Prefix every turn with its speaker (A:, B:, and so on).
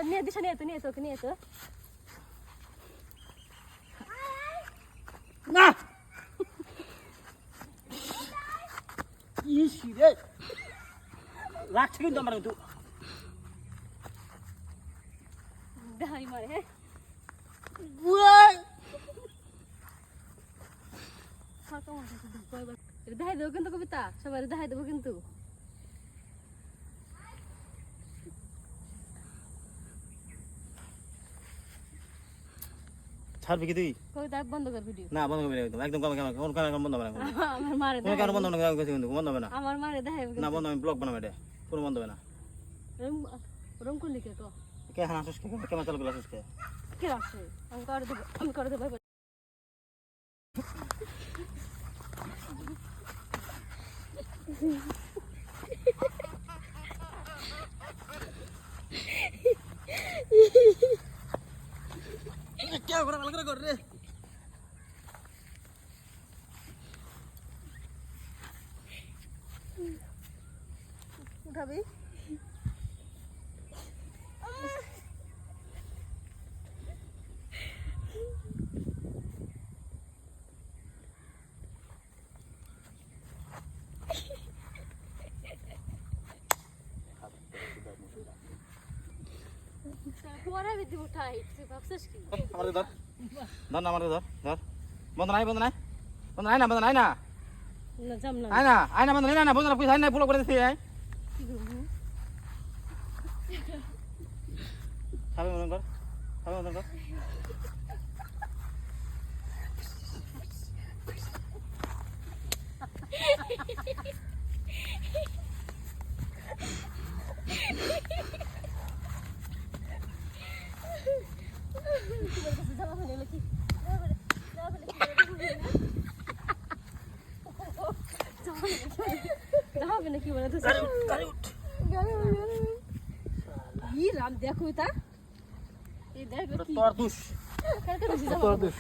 A: নিয়ে দিশা নিয়ে তো ওকে নিয়ে তো
B: না ইসি রে রাখছে কিন্তু আমার কিন্তু
A: দাই মারে হ্যাঁ দেখাই দেবো কিন্তু কবিতা সবাই দেখাই দেবো কিন্তু
B: ছাড়বি কি তুই
A: কবিতা বন্ধ কর ভিডিও
B: না বন্ধ করবি একদম একদম কোন কারণে বন্ধ হবে না
A: আমার মারে
B: কোন কারণে বন্ধ হবে না কিন্তু বন্ধ হবে না
A: আমার মারে দেখাই
B: না বন্ধ হবে ব্লগ বানাবে এটা কোনো বন্ধ হবে না
A: রং করলি কে তো
B: কে হানা আসুস কে কেমন চালু আসুস কে
A: কে আসে আমি করে দেবো
B: কে করে ভালো করে কর রে
A: উঠাবি পরে বিধি উঠাই তুই ভাবছিস কি
B: আমার ধর ধর না আমার ধর ধর বন্ধ নাই বন্ধ নাই বন্ধ নাই না বন্ধ নাই না
A: না জাম না
B: আয় না বন্ধ নাই না বন্ধ না পয়সা নাই পুরো করে দিছি আয়
A: কি করবো
B: খাবে মনে কর খাবে মনে কর
A: কি বলে তো রাম দেখো তা এই দেখ
B: তোর দুষ
A: কালকে
B: তোর দুষ